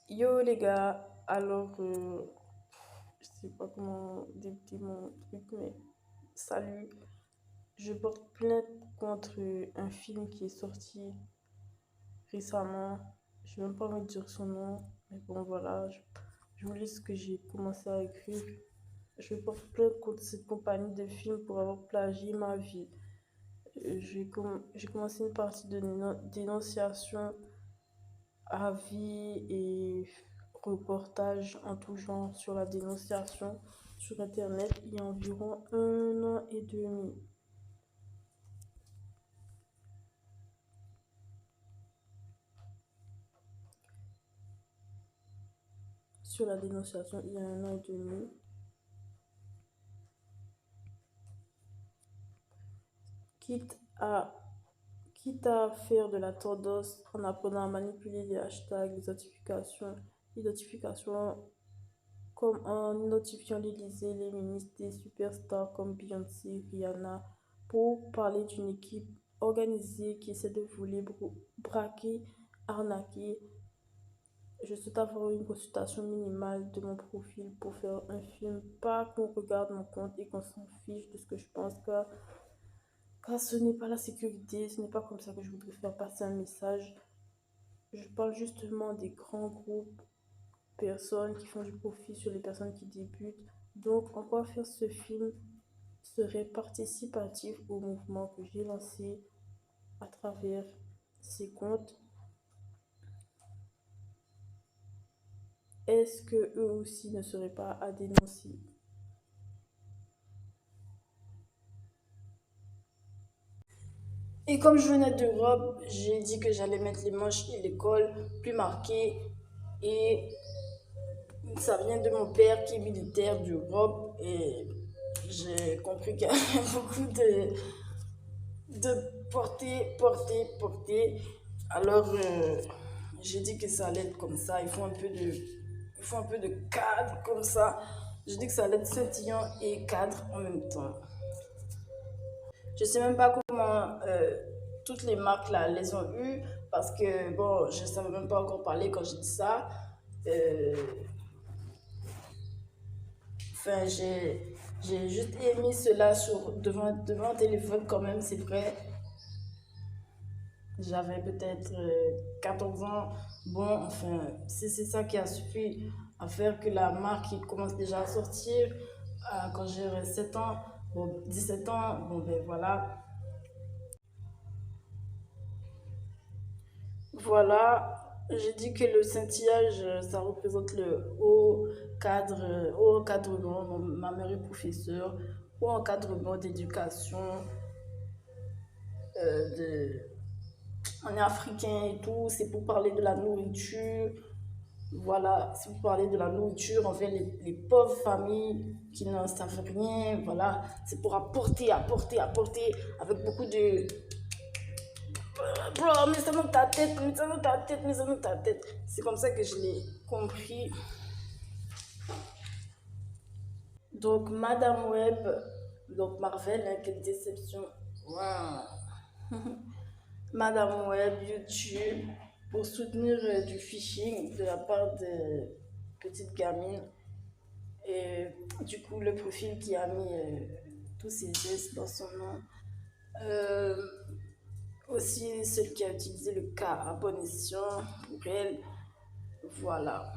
Yo les gars, alors je sais pas comment débuter mon truc, mais salut. Je porte plainte contre un film qui est sorti récemment. Je n'ai même pas envie de dire son nom, mais bon voilà, je vous lis ce que j'ai commencé à écrire. Je porte plainte contre cette compagnie de films pour avoir plagié ma vie. J'ai commencé une partie de dénonciation, avis et reportages en tout genre sur la dénonciation sur Internet il y a environ 1 an et demi. Sur la dénonciation il y a 1 an et demi. Quitte à, quitte à faire de la tendance en apprenant à manipuler les hashtags, l'identification comme en identifiant l'Élysée, les ministres, des superstars comme Beyoncé, Rihanna, pour parler d'une équipe organisée qui essaie de voler, braquer, arnaquer. Je souhaite avoir une consultation minimale de mon profil pour faire un film, pas qu'on regarde mon compte et qu'on s'en fiche de ce que je pense, car ce n'est pas la sécurité, ce n'est pas comme ça que je voudrais faire passer un message. Je parle justement des grands groupes personnes qui font du profit sur les personnes qui débutent. Donc, en quoi faire ce film serait participatif au mouvement que j'ai lancé à travers ces comptes. Est-ce que eux aussi ne seraient pas à dénoncer? Et comme je venais d'Europe, j'ai dit que j'allais mettre les manches et les cols plus marqués. Et ça vient de mon père qui est militaire d'Europe. Et j'ai compris qu'il y avait beaucoup de porter. Alors, j'ai dit que ça allait être comme ça. Il faut un peu de cadre comme ça. J'ai dit que ça allait être scintillant et cadre en même temps. Je sais même pas comment toutes les marques là les ont eues parce que bon, je savais même pas encore parler quand j'ai dit ça. Euh, Enfin, j'ai juste émis cela devant un téléphone quand même, c'est vrai. J'avais peut-être 14 ans. Bon, enfin, si c'est ça qui a suffi à faire que la marque qui commence déjà à sortir quand j'aurai 7 ans, bon, 17 ans, bon ben voilà. Voilà, j'ai dit que le scintillage, ça représente le haut encadrement. Ma mère est professeure, haut encadrement d'éducation, de, on est africain et tout, c'est pour parler de la nourriture. Voilà, c'est pour parler de la nourriture envers les pauvres familles qui n'en savent rien. Voilà, c'est pour apporter avec beaucoup de. Bro, mets ça dans ta tête, mets ça dans ta tête, mets ça dans ta tête. C'est comme ça que je l'ai compris. Donc, Madame Web, donc Marvel, hein, quelle déception. Wow. Madame Web, YouTube, pour soutenir du phishing de la part de petites gamines. Et du coup, le profil qui a mis tous ses gestes dans son nom. Euh, Aussi, celle qui a utilisé le cas à bon escient pour elle. Voilà.